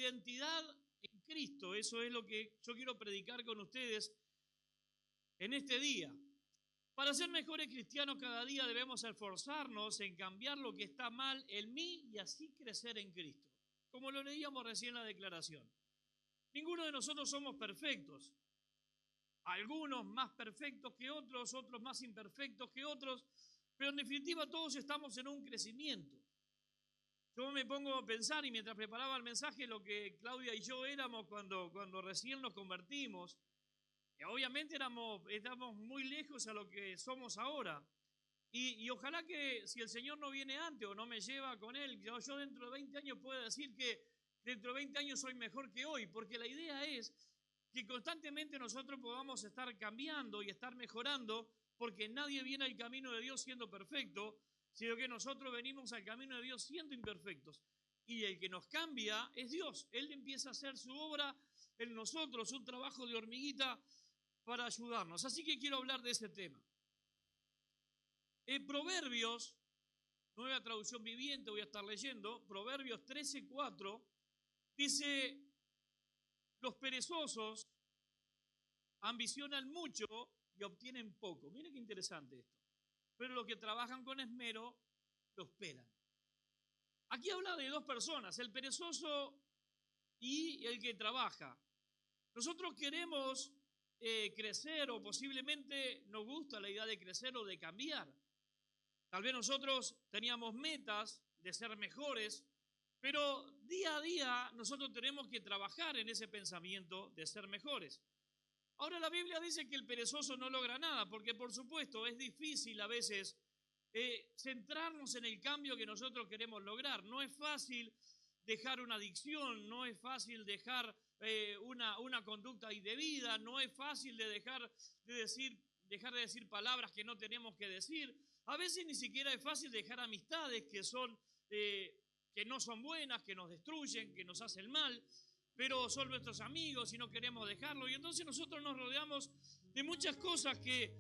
identidad en Cristo. Eso es lo que yo quiero predicar con ustedes en este día. Para ser mejores cristianos cada día debemos esforzarnos en cambiar lo que está mal en mí y así crecer en Cristo. Como lo leíamos recién en la declaración. Ninguno de nosotros somos perfectos. Algunos más perfectos que otros, otros más imperfectos que otros, pero en definitiva todos estamos en un crecimiento. Yo me pongo a pensar, y mientras preparaba el mensaje, lo que Claudia y yo éramos cuando recién nos convertimos. Y obviamente estamos muy lejos a lo que somos ahora. Y ojalá que si el Señor no viene antes o no me lleva con Él, yo dentro de 20 años pueda decir que dentro de 20 años soy mejor que hoy, porque la idea es que constantemente nosotros podamos estar cambiando y estar mejorando, porque nadie viene al camino de Dios siendo perfecto, sino que nosotros venimos al camino de Dios siendo imperfectos. Y el que nos cambia es Dios. Él empieza a hacer su obra en nosotros, un trabajo de hormiguita para ayudarnos. Así que quiero hablar de ese tema. En Proverbios, nueva traducción viviente, voy a estar leyendo, Proverbios 13:4, dice: los perezosos ambicionan mucho y obtienen poco. Miren qué interesante esto. Pero los que trabajan con esmero prosperan. Aquí habla de dos personas, el perezoso y el que trabaja. Nosotros queremos crecer, o posiblemente nos gusta la idea de crecer o de cambiar. Tal vez nosotros teníamos metas de ser mejores, pero día a día nosotros tenemos que trabajar en ese pensamiento de ser mejores. Ahora la Biblia dice que el perezoso no logra nada, porque por supuesto es difícil a veces centrarnos en el cambio que nosotros queremos lograr. No es fácil dejar una adicción, no es fácil dejar una conducta indebida, no es fácil de dejar de decir palabras que no tenemos que decir. A veces ni siquiera es fácil dejar amistades que no son buenas, que nos destruyen, que nos hacen mal, pero son nuestros amigos y no queremos dejarlo. Y entonces nosotros nos rodeamos de muchas cosas que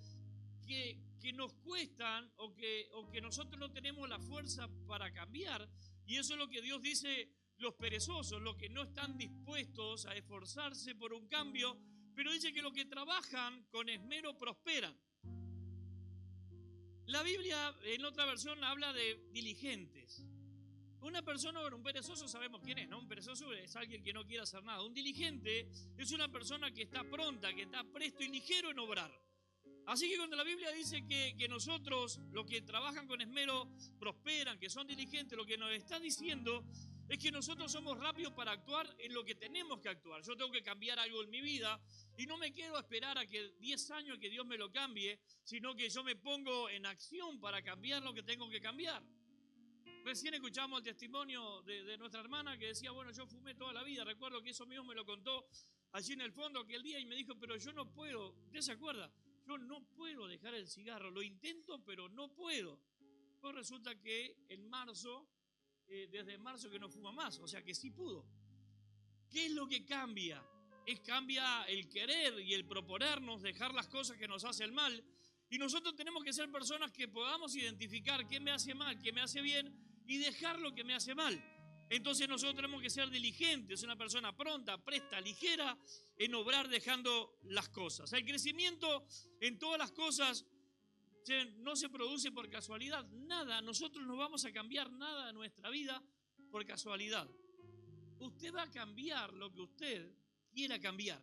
nos cuestan o que nosotros no tenemos la fuerza para cambiar. Y eso es lo que Dios dice, los perezosos, los que no están dispuestos a esforzarse por un cambio, pero dice que los que trabajan con esmero prosperan. La Biblia en otra versión habla de diligentes. Una persona, un perezoso sabemos quién es, ¿no? Un perezoso es alguien que no quiere hacer nada. Un diligente es una persona que está pronta, que está presto y ligero en obrar. Así que cuando la Biblia dice que nosotros, los que trabajan con esmero, prosperan, que son diligentes, lo que nos está diciendo es que nosotros somos rápidos para actuar en lo que tenemos que actuar. Yo tengo que cambiar algo en mi vida y no me quedo a esperar a que 10 años que Dios me lo cambie, sino que yo me pongo en acción para cambiar lo que tengo que cambiar. Recién escuchamos el testimonio de nuestra hermana que decía, bueno, yo fumé toda la vida. Recuerdo que eso mismo me lo contó allí en el fondo aquel día y me dijo, pero yo no puedo. ¿Usted se acuerda? Yo no puedo dejar el cigarro. Lo intento, pero no puedo. Pues resulta que en marzo, desde marzo que no fuma más. O sea que sí pudo. ¿Qué es lo que cambia? Cambia el querer y el proponernos dejar las cosas que nos hacen mal. Y nosotros tenemos que ser personas que podamos identificar qué me hace mal, qué me hace bien y dejar lo que me hace mal. Entonces nosotros tenemos que ser diligentes, una persona pronta, presta, ligera en obrar dejando las cosas. El crecimiento en todas las cosas no se produce por casualidad, nada. Nosotros no vamos a cambiar nada de nuestra vida por casualidad. Usted va a cambiar lo que usted quiera cambiar.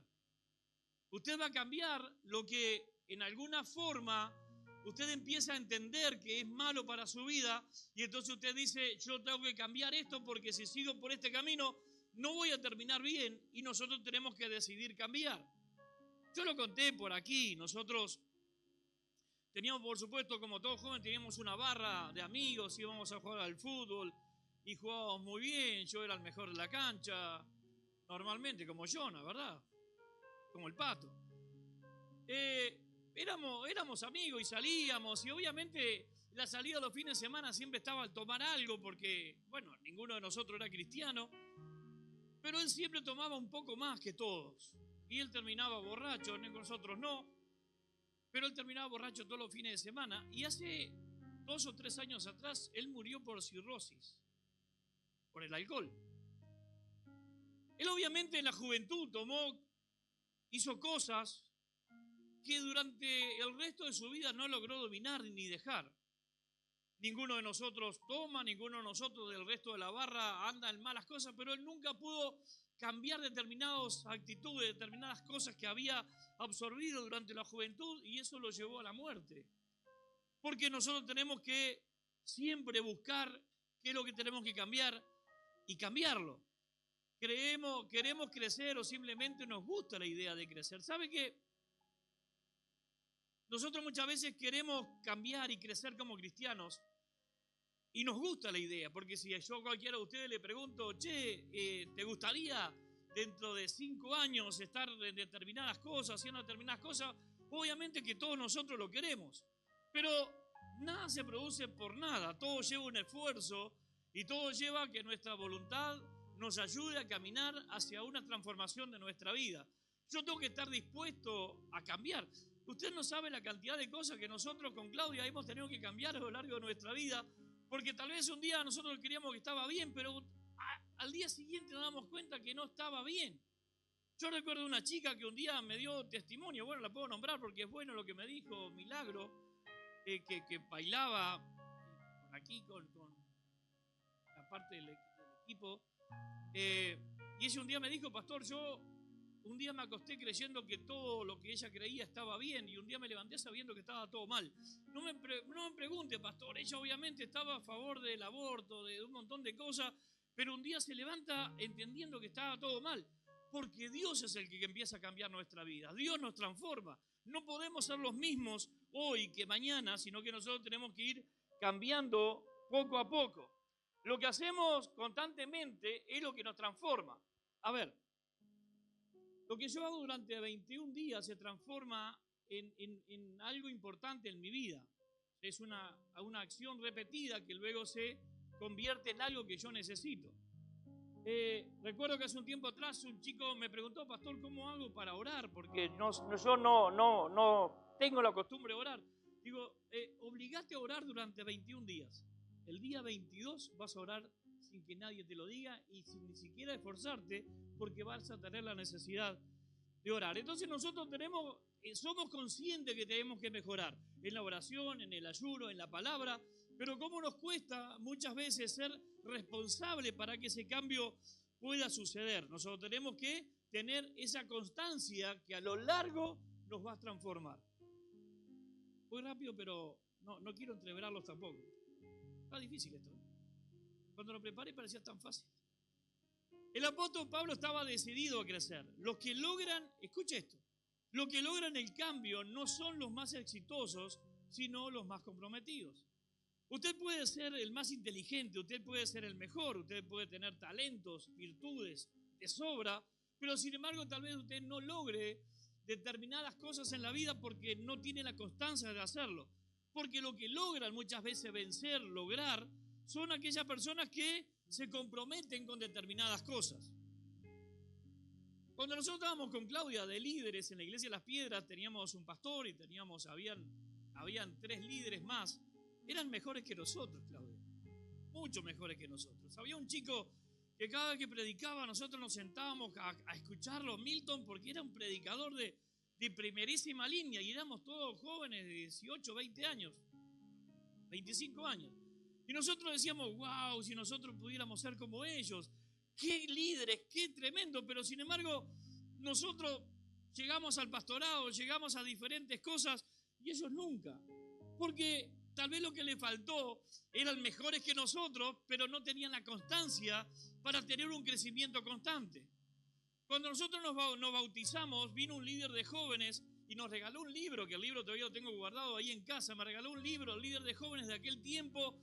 Usted va a cambiar lo que en alguna forma usted empieza a entender que es malo para su vida y entonces usted dice, yo tengo que cambiar esto porque si sigo por este camino no voy a terminar bien y nosotros tenemos que decidir cambiar. Yo lo conté por aquí, nosotros teníamos, por supuesto, como todos jóvenes, teníamos una barra de amigos, íbamos a jugar al fútbol y jugábamos muy bien, yo era el mejor de la cancha, normalmente como Jonah, ¿verdad? Como el Pato. Éramos amigos y salíamos y obviamente la salida de los fines de semana siempre estaba al tomar algo porque, bueno, ninguno de nosotros era cristiano, pero él siempre tomaba un poco más que todos y él terminaba borracho, nosotros no, pero él terminaba borracho todos los fines de semana y hace 2 o 3 años atrás él murió por cirrosis, por el alcohol. Él obviamente en la juventud hizo cosas que durante el resto de su vida no logró dominar ni dejar. Ninguno de nosotros toma, ninguno de nosotros del resto de la barra anda en malas cosas, pero él nunca pudo cambiar determinadas actitudes, determinadas cosas que había absorbido durante la juventud, y eso lo llevó a la muerte. Porque nosotros tenemos que siempre buscar qué es lo que tenemos que cambiar y cambiarlo. Queremos crecer o simplemente nos gusta la idea de crecer. ¿Sabe qué? Nosotros muchas veces queremos cambiar y crecer como cristianos y nos gusta la idea, porque si yo a cualquiera de ustedes le pregunto, che, ¿te gustaría dentro de 5 años estar en determinadas cosas, haciendo determinadas cosas? Obviamente que todos nosotros lo queremos, pero nada se produce por nada, todo lleva un esfuerzo y todo lleva a que nuestra voluntad nos ayude a caminar hacia una transformación de nuestra vida. Yo tengo que estar dispuesto a cambiar. Usted no sabe la cantidad de cosas que nosotros con Claudia hemos tenido que cambiar a lo largo de nuestra vida, porque tal vez un día nosotros queríamos que estaba bien, pero al día siguiente nos damos cuenta que no estaba bien. Yo recuerdo una chica que un día me dio testimonio, bueno, la puedo nombrar porque es bueno lo que me dijo, Milagro, que bailaba aquí con la parte del equipo, y ella un día me dijo, pastor, yo un día me acosté creyendo que todo lo que ella creía estaba bien y un día me levanté sabiendo que estaba todo mal. No me pregunte, pastor, ella obviamente estaba a favor del aborto, de un montón de cosas, pero un día se levanta entendiendo que estaba todo mal, porque Dios es el que empieza a cambiar nuestra vida. Dios nos transforma. No podemos ser los mismos hoy que mañana, sino que nosotros tenemos que ir cambiando poco a poco. Lo que hacemos constantemente es lo que nos transforma. A ver, lo que yo hago durante 21 días se transforma en algo importante en mi vida. Es una acción repetida que luego se convierte en algo que yo necesito. Recuerdo que hace un tiempo atrás un chico me preguntó, pastor, ¿cómo hago para orar? Porque yo no tengo la costumbre de orar. Digo, obligate a orar durante 21 días. El día 22 vas a orar sin que nadie te lo diga y sin ni siquiera esforzarte, porque vas a tener la necesidad de orar. Entonces nosotros somos conscientes que tenemos que mejorar en la oración, en el ayuno, en la palabra, pero cómo nos cuesta muchas veces ser responsable para que ese cambio pueda suceder. Nosotros tenemos que tener esa constancia que a lo largo nos va a transformar. Muy rápido, pero no quiero entreverarlos tampoco. Está difícil esto. Cuando lo preparé parecía tan fácil. El apóstol Pablo estaba decidido a crecer. Los que logran, escuche esto, los que logran el cambio no son los más exitosos, sino los más comprometidos. Usted puede ser el más inteligente, usted puede ser el mejor, usted puede tener talentos, virtudes de sobra, pero sin embargo tal vez usted no logre determinadas cosas en la vida porque no tiene la constancia de hacerlo. Porque lo que logran muchas veces vencer, lograr, son aquellas personas que se comprometen con determinadas cosas. Cuando nosotros estábamos con Claudia de líderes en la iglesia de Las Piedras, teníamos un pastor y habían 3 líderes más. Eran mejores que nosotros, Claudia. Mucho mejores que nosotros. Había un chico que cada vez que predicaba nosotros nos sentábamos a escucharlo, Milton, porque era un predicador de primerísima línea y éramos todos jóvenes de 18, 20 años, 25 años. Y nosotros decíamos, wow, si nosotros pudiéramos ser como ellos, qué líderes, qué tremendo, pero sin embargo nosotros llegamos al pastorado, llegamos a diferentes cosas y ellos nunca, porque tal vez lo que les faltó eran mejores que nosotros, pero no tenían la constancia para tener un crecimiento constante. Cuando nosotros nos bautizamos, vino un líder de jóvenes y nos regaló un libro, que el libro todavía lo tengo guardado ahí en casa. Me regaló un libro, el líder de jóvenes de aquel tiempo,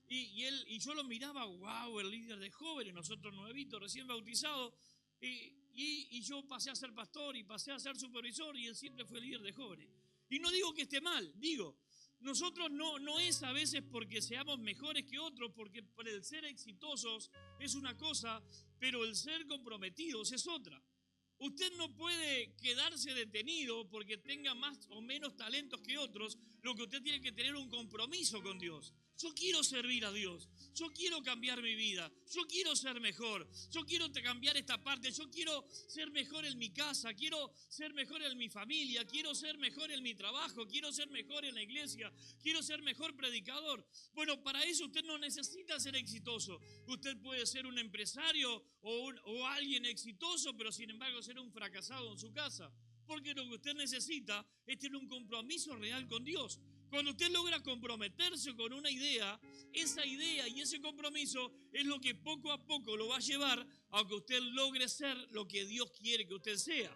y yo lo miraba, wow, el líder de jóvenes, nosotros nuevitos, recién bautizados, y yo pasé a ser pastor y pasé a ser supervisor, y él siempre fue líder de jóvenes. Y no digo que esté mal, digo, nosotros no es a veces porque seamos mejores que otros, porque por el ser exitosos es una cosa, pero el ser comprometidos es otra. Usted no puede quedarse detenido porque tenga más o menos talentos que otros. Lo que usted tiene que tener un compromiso con Dios. Yo quiero servir a Dios. Yo quiero cambiar mi vida. Yo quiero ser mejor. Yo quiero cambiar esta parte. Yo quiero ser mejor en mi casa. Quiero ser mejor en mi familia. Quiero ser mejor en mi trabajo. Quiero ser mejor en la iglesia. Quiero ser mejor predicador. Bueno, para eso usted no necesita ser exitoso. Usted puede ser un empresario o alguien exitoso, pero sin embargo ser un fracasado en su casa. Porque lo que usted necesita es tener un compromiso real con Dios. Cuando usted logra comprometerse con una idea, esa idea y ese compromiso es lo que poco a poco lo va a llevar a que usted logre ser lo que Dios quiere que usted sea.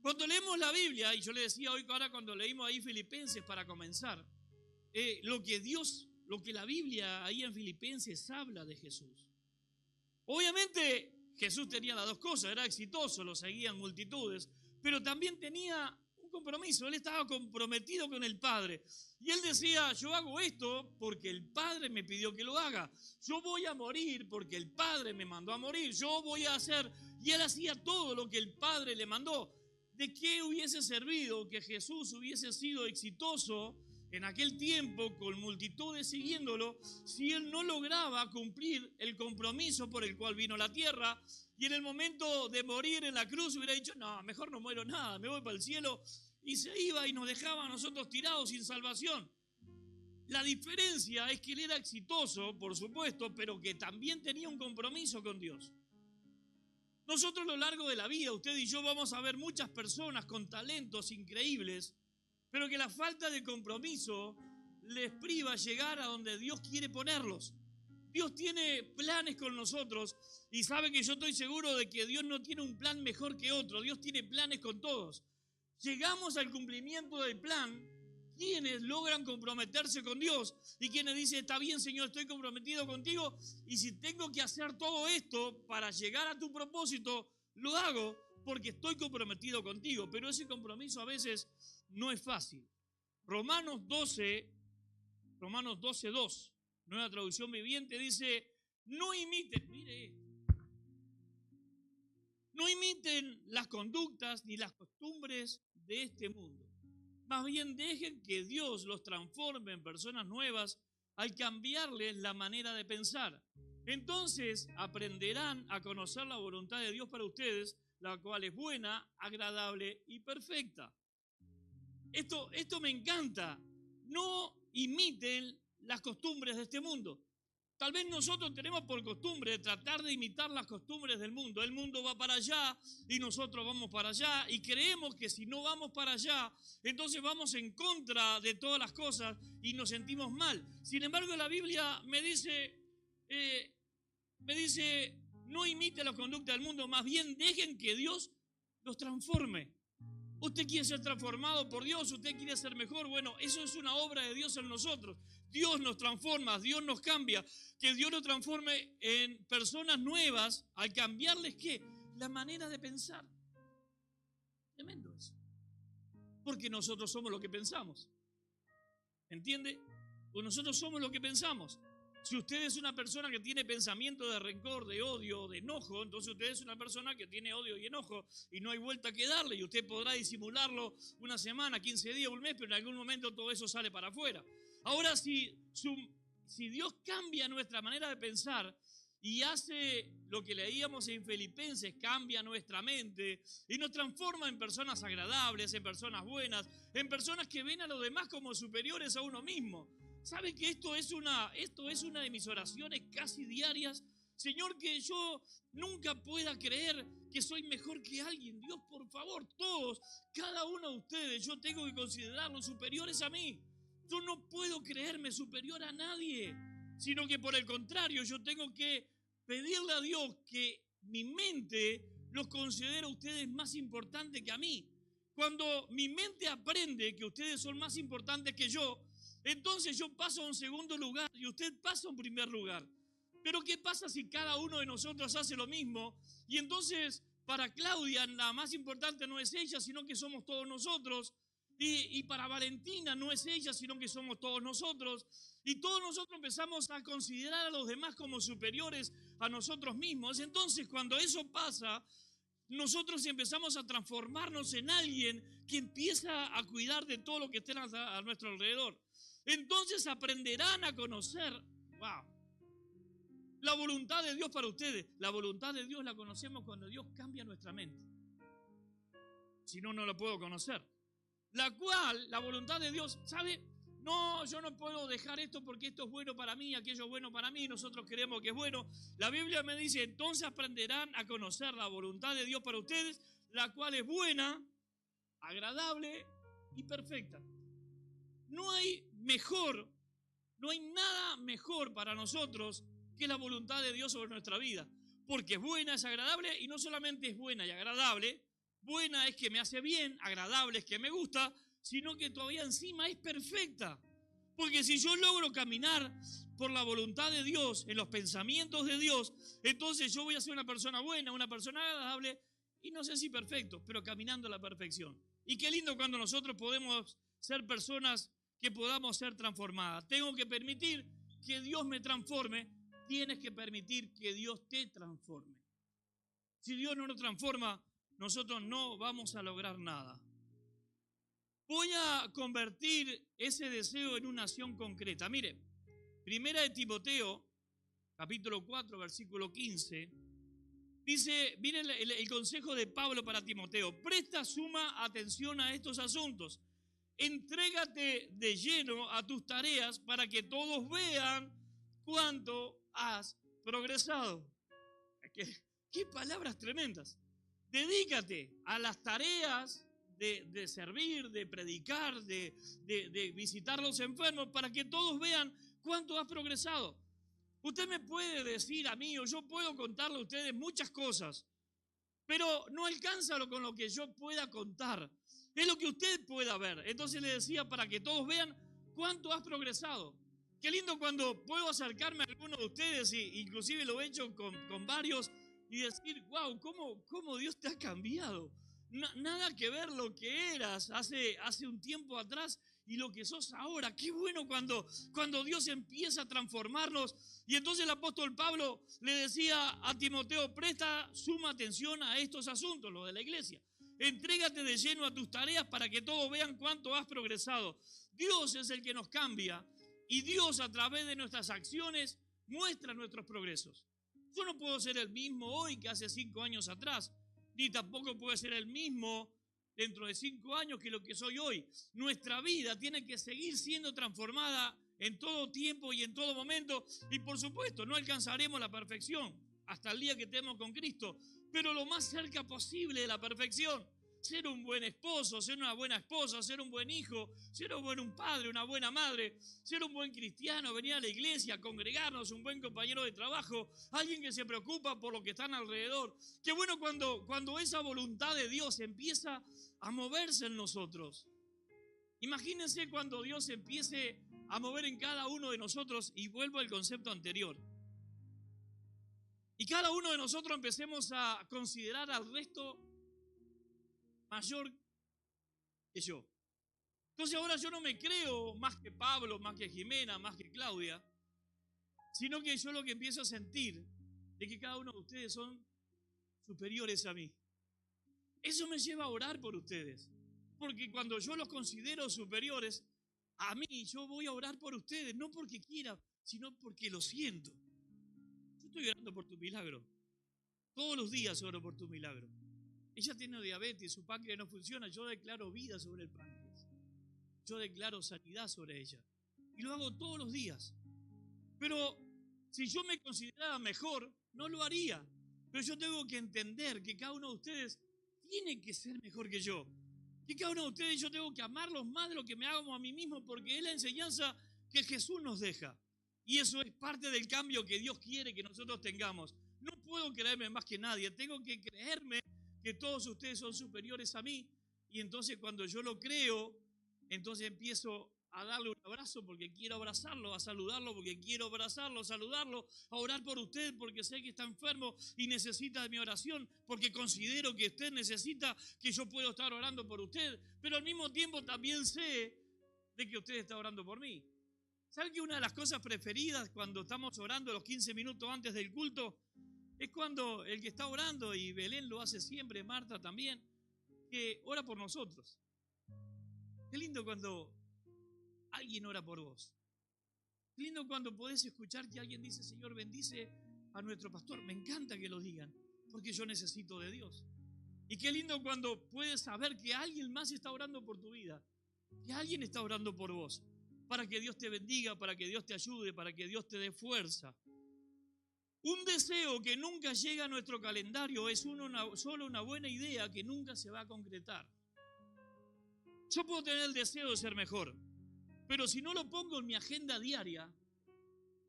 Cuando leemos la Biblia, y yo le decía hoy ahora cuando leímos ahí Filipenses para comenzar, lo que la Biblia ahí en Filipenses habla de Jesús. Obviamente Jesús tenía las dos cosas, era exitoso, lo seguían multitudes, pero también tenía compromiso, él estaba comprometido con el Padre y él decía, yo hago esto porque el Padre me pidió que lo haga, yo voy a morir porque el Padre me mandó a morir, yo voy a hacer, y él hacía todo lo que el Padre le mandó. ¿De qué hubiese servido que Jesús hubiese sido exitoso en aquel tiempo con multitudes siguiéndolo si él no lograba cumplir el compromiso por el cual vino a la tierra? Y en el momento de morir en la cruz hubiera dicho, no, mejor no muero nada, me voy para el cielo, y se iba y nos dejaba a nosotros tirados sin salvación. La diferencia es que él era exitoso, por supuesto, pero que también tenía un compromiso con Dios. Nosotros a lo largo de la vida, usted y yo vamos a ver muchas personas con talentos increíbles, pero que la falta de compromiso les priva llegar a donde Dios quiere ponerlos. Dios tiene planes con nosotros y sabe que yo estoy seguro de que Dios no tiene un plan mejor que otro. Dios tiene planes con todos. Llegamos al cumplimiento del plan quienes logran comprometerse con Dios y quienes dicen, está bien, Señor, estoy comprometido contigo y si tengo que hacer todo esto para llegar a tu propósito, lo hago porque estoy comprometido contigo. Pero ese compromiso a veces no es fácil. Romanos 12:2, Nueva Traducción Viviente, dice, no imiten, no imiten las conductas ni las costumbres de este mundo. Más bien dejen que Dios los transforme en personas nuevas al cambiarles la manera de pensar. Entonces aprenderán a conocer la voluntad de Dios para ustedes, la cual es buena, agradable y perfecta. Esto me encanta. No imiten las costumbres de este mundo. Tal vez nosotros tenemos por costumbre tratar de imitar las costumbres del mundo. El mundo va para allá y nosotros vamos para allá y creemos que si no vamos para allá, entonces vamos en contra de todas las cosas y nos sentimos mal. Sin embargo, la Biblia me dice, no imite la conducta del mundo, más bien dejen que Dios los transforme. Usted quiere ser transformado por Dios, usted quiere ser mejor, bueno, eso es una obra de Dios en nosotros. Dios nos transforma, Dios nos cambia, que Dios nos transforme en personas nuevas al cambiarles, ¿qué? La manera de pensar. Tremendo eso. Porque nosotros somos lo que pensamos. ¿Entiende? Pues nosotros somos lo que pensamos. Si usted es una persona que tiene pensamiento de rencor, de odio, de enojo, entonces usted es una persona que tiene odio y enojo y no hay vuelta que darle y usted podrá disimularlo una semana, 15 días, un mes, pero en algún momento todo eso sale para afuera. Ahora, si Dios cambia nuestra manera de pensar y hace lo que leíamos en Filipenses, cambia nuestra mente y nos transforma en personas agradables, en personas buenas, en personas que ven a los demás como superiores a uno mismo. ¿Sabe que esto es una de mis oraciones casi diarias? Señor, que yo nunca pueda creer que soy mejor que alguien. Dios, por favor, todos, cada uno de ustedes, yo tengo que considerarlos superiores a mí. Yo no puedo creerme superior a nadie, sino que por el contrario, yo tengo que pedirle a Dios que mi mente los considere a ustedes más importantes que a mí. Cuando mi mente aprende que ustedes son más importantes que yo, entonces yo paso a un segundo lugar y usted pasa a un primer lugar. Pero ¿qué pasa si cada uno de nosotros hace lo mismo? Y entonces para Claudia la más importante no es ella, sino que somos todos nosotros. Y para Valentina no es ella, sino que somos todos nosotros. Y todos nosotros empezamos a considerar a los demás como superiores a nosotros mismos. Entonces cuando eso pasa, nosotros empezamos a transformarnos en alguien que empieza a cuidar de todo lo que esté a nuestro alrededor. Entonces aprenderán a conocer, wow, la voluntad de Dios para ustedes. La voluntad de Dios la conocemos cuando Dios cambia nuestra mente. Si no, no la puedo conocer. La cual, la voluntad de Dios, ¿sabe? No, yo no puedo dejar esto porque esto es bueno para mí, aquello es bueno para mí, nosotros creemos que es bueno. La Biblia me dice, entonces aprenderán a conocer la voluntad de Dios para ustedes, la cual es buena, agradable y perfecta. No hay mejor, no hay nada mejor para nosotros que la voluntad de Dios sobre nuestra vida. Porque es buena, es agradable, y no solamente es buena y agradable, buena es que me hace bien, agradable es que me gusta, sino que todavía encima es perfecta. Porque si yo logro caminar por la voluntad de Dios, en los pensamientos de Dios, entonces yo voy a ser una persona buena, una persona agradable, y no sé si perfecto, pero caminando a la perfección. Y qué lindo cuando nosotros podemos ser personas que podamos ser transformadas. Tengo que permitir que Dios me transforme, tienes que permitir que Dios te transforme. Si Dios no nos transforma, nosotros no vamos a lograr nada. Voy a convertir ese deseo en una acción concreta. Mire, primera de Timoteo, capítulo 4, versículo 15, dice, mire el consejo de Pablo para Timoteo: presta suma atención a estos asuntos. Entrégate de lleno a tus tareas para que todos vean cuánto has progresado. ¿Qué palabras tremendas? Dedícate a las tareas de servir, de predicar, de visitar a los enfermos, para que todos vean cuánto has progresado. Usted me puede decir a mí, o yo puedo contarle a ustedes muchas cosas, pero no alcanza con lo que yo pueda contar. Es lo que usted pueda ver. Entonces le decía, para que todos vean cuánto has progresado. Qué lindo cuando puedo acercarme a alguno de ustedes, y inclusive lo he hecho con varios, y decir, wow, ¿cómo Dios te ha cambiado? Nada que ver lo que eras hace un tiempo atrás y lo que sos ahora. Qué bueno cuando Dios empieza a transformarnos. Y entonces el apóstol Pablo le decía a Timoteo: presta suma atención a estos asuntos, los de la iglesia. Entrégate de lleno a tus tareas para que todos vean cuánto has progresado. Dios es el que nos cambia, y Dios, a través de nuestras acciones, muestra nuestros progresos. Yo no puedo ser el mismo hoy que hace 5 años atrás, ni tampoco puedo ser el mismo dentro de 5 años que lo que soy hoy. Nuestra vida tiene que seguir siendo transformada en todo tiempo y en todo momento, y por supuesto no alcanzaremos la perfección hasta el día que estemos con Cristo, pero lo más cerca posible de la perfección. Ser un buen esposo, ser una buena esposa, ser un buen hijo, ser un buen padre, una buena madre, ser un buen cristiano, venir a la iglesia, congregarnos, un buen compañero de trabajo, alguien que se preocupa por lo que están alrededor. Qué bueno cuando esa voluntad de Dios empieza a moverse en nosotros. Imagínense cuando Dios empiece a mover en cada uno de nosotros, y vuelvo al concepto anterior. Y cada uno de nosotros empecemos a considerar al resto mayor que yo. Entonces ahora yo no me creo más que Pablo, más que Jimena, más que Claudia, sino que yo lo que empiezo a sentir es que cada uno de ustedes son superiores a mí. Eso me lleva a orar por ustedes, porque cuando yo los considero superiores a mí, yo voy a orar por ustedes, no porque quiera, sino porque lo siento. Yo estoy orando por tu milagro. Todos los días oro por tu milagro. Ella tiene diabetes, su páncreas no funciona. Yo declaro vida sobre el páncreas. Yo declaro sanidad sobre ella. Y lo hago todos los días. Pero si yo me considerara mejor, no lo haría. Pero yo tengo que entender que cada uno de ustedes tiene que ser mejor que yo. Que cada uno de ustedes yo tengo que amarlos más de lo que me hago a mí mismo, porque es la enseñanza que Jesús nos deja. Y eso es parte del cambio que Dios quiere que nosotros tengamos. No puedo creerme más que nadie. Tengo que creerme que todos ustedes son superiores a mí, y entonces cuando yo lo creo, entonces empiezo a darle un abrazo porque quiero abrazarlo, a saludarlo porque quiero abrazarlo, a saludarlo, a orar por usted porque sé que está enfermo y necesita de mi oración, porque considero que usted necesita que yo pueda estar orando por usted, pero al mismo tiempo también sé de que usted está orando por mí. ¿Sabe que una de las cosas preferidas cuando estamos orando los 15 minutos antes del culto es cuando el que está orando, y Belén lo hace siempre, Marta también, que ora por nosotros? Qué lindo cuando alguien ora por vos. Qué lindo cuando podés escuchar que alguien dice, Señor, bendice a nuestro pastor. Me encanta que lo digan, porque yo necesito de Dios. Y qué lindo cuando puedes saber que alguien más está orando por tu vida, que alguien está orando por vos, para que Dios te bendiga, para que Dios te ayude, para que Dios te dé fuerza. Un deseo que nunca llega a nuestro calendario es solo una buena idea que nunca se va a concretar. Yo puedo tener el deseo de ser mejor, pero si no lo pongo en mi agenda diaria,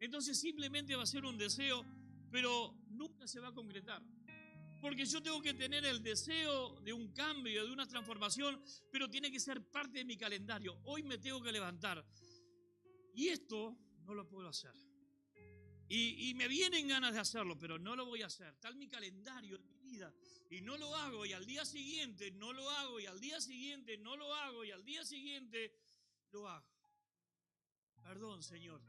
entonces simplemente va a ser un deseo, pero nunca se va a concretar. Porque yo tengo que tener el deseo de un cambio, de una transformación, pero tiene que ser parte de mi calendario. Hoy me tengo que levantar. Y esto no lo puedo hacer. Y me vienen ganas de hacerlo, pero no lo voy a hacer. Está en mi calendario, en mi vida. Y no lo hago, y al día siguiente no lo hago, y al día siguiente no lo hago, y al día siguiente lo hago. Perdón, Señor.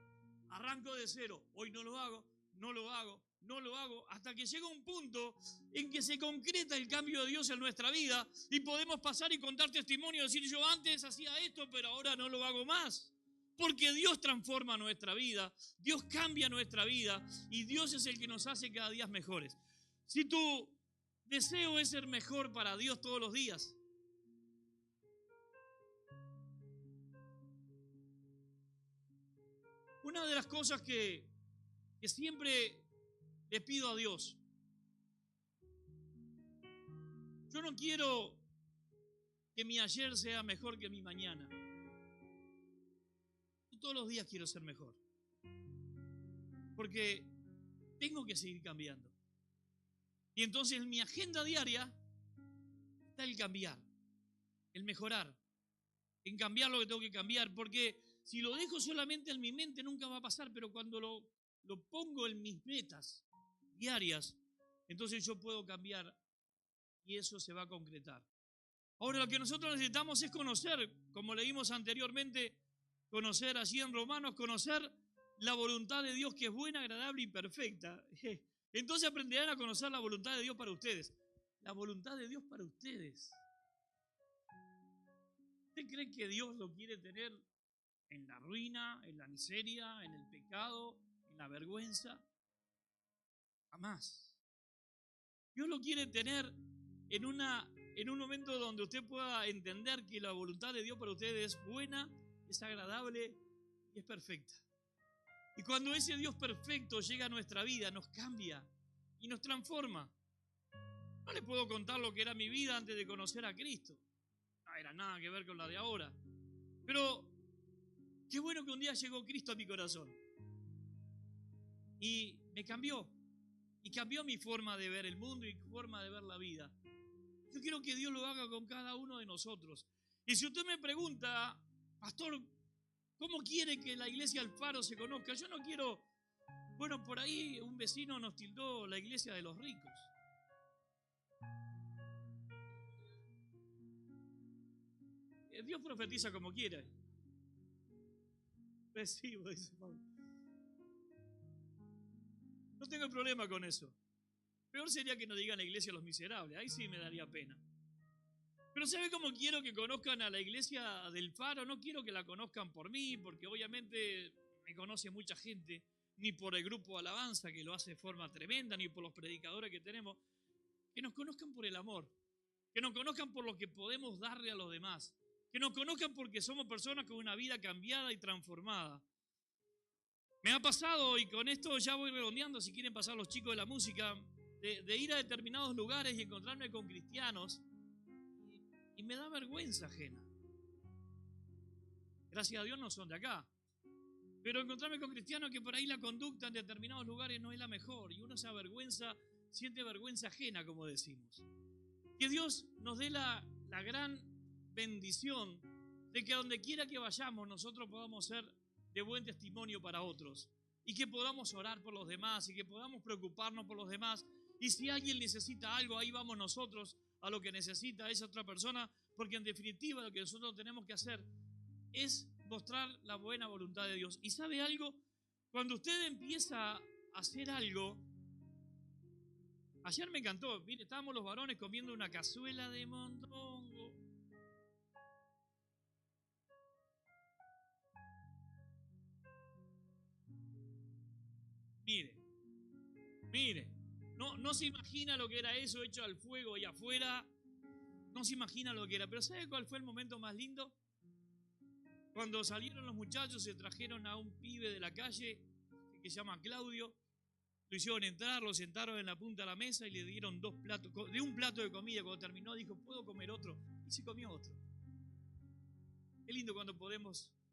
Arranco de cero. Hoy no lo hago, no lo hago, no lo hago, hasta que llega un punto en que se concreta el cambio de Dios en nuestra vida y podemos pasar y contar testimonio, decir yo antes hacía esto, pero ahora no lo hago más. Porque Dios transforma nuestra vida, Dios cambia nuestra vida y Dios es el que nos hace cada día mejores. Si tu deseo es ser mejor para Dios todos los días, una de las cosas que siempre le pido a Dios, yo no quiero que mi ayer sea mejor que mi mañana. Yo todos los días quiero ser mejor. Porque tengo que seguir cambiando. Y entonces en mi agenda diaria está el cambiar, el mejorar, en cambiar lo que tengo que cambiar. Porque si lo dejo solamente en mi mente nunca va a pasar, pero cuando lo pongo en mis metas diarias, entonces yo puedo cambiar y eso se va a concretar. Ahora lo que nosotros necesitamos es conocer, como leímos anteriormente, conocer allí en Romanos, conocer la voluntad de Dios que es buena, agradable y perfecta. Entonces aprenderán a conocer la voluntad de Dios para ustedes. La voluntad de Dios para ustedes. ¿Usted cree que Dios lo quiere tener en la ruina, en la miseria, en el pecado, en la vergüenza? Jamás. Dios lo quiere tener en un momento donde usted pueda entender que la voluntad de Dios para ustedes es buena, es agradable y es perfecta. Y cuando ese Dios perfecto llega a nuestra vida, nos cambia y nos transforma. No le puedo contar lo que era mi vida antes de conocer a Cristo. No era nada que ver con la de ahora. Pero qué bueno que un día llegó Cristo a mi corazón. Y me cambió. Y cambió mi forma de ver el mundo y mi forma de ver la vida. Yo quiero que Dios lo haga con cada uno de nosotros. Y si usted me pregunta, pastor, ¿cómo quiere que la iglesia Alfaro se conozca? Yo no quiero, bueno, por ahí un vecino nos tildó la iglesia de los ricos. Dios profetiza como quiera. Recibo, dice Pablo. No tengo problema con eso. Peor sería que nos digan la iglesia de los miserables. Ahí sí me daría pena. Pero ¿sabe cómo quiero que conozcan a la iglesia del Faro? No quiero que la conozcan por mí, porque obviamente me conoce mucha gente, ni por el grupo Alabanza, que lo hace de forma tremenda, ni por los predicadores que tenemos. Que nos conozcan por el amor, que nos conozcan por lo que podemos darle a los demás, que nos conozcan porque somos personas con una vida cambiada y transformada. Me ha pasado, y con esto ya voy redondeando, si quieren pasar los chicos de la música, de ir a determinados lugares y encontrarme con cristianos, y me da vergüenza ajena. Gracias a Dios no son de acá. Pero encontrarme con cristianos que por ahí la conducta en determinados lugares no es la mejor, y uno se avergüenza, siente vergüenza ajena, como decimos. Que Dios nos dé la gran bendición de que donde quiera que vayamos nosotros podamos ser de buen testimonio para otros y que podamos orar por los demás y que podamos preocuparnos por los demás, y si alguien necesita algo, ahí vamos nosotros a lo que necesita esa otra persona, porque en definitiva lo que nosotros tenemos que hacer es mostrar la buena voluntad de Dios. ¿Y sabe algo? Cuando usted empieza a hacer algo, ayer me encantó, mire, estábamos los varones comiendo una cazuela de mondongo. Mire, mire, no se imagina lo que era eso hecho al fuego y afuera. No se imagina lo que era. Pero ¿sabe cuál fue el momento más lindo? Cuando salieron los muchachos, se trajeron a un pibe de la calle que se llama Claudio. Lo hicieron entrar, lo sentaron en la punta de la mesa y le dieron 2 platos, de un plato de comida. Cuando terminó dijo, ¿puedo comer otro? Y se comió otro. Qué lindo cuando podemos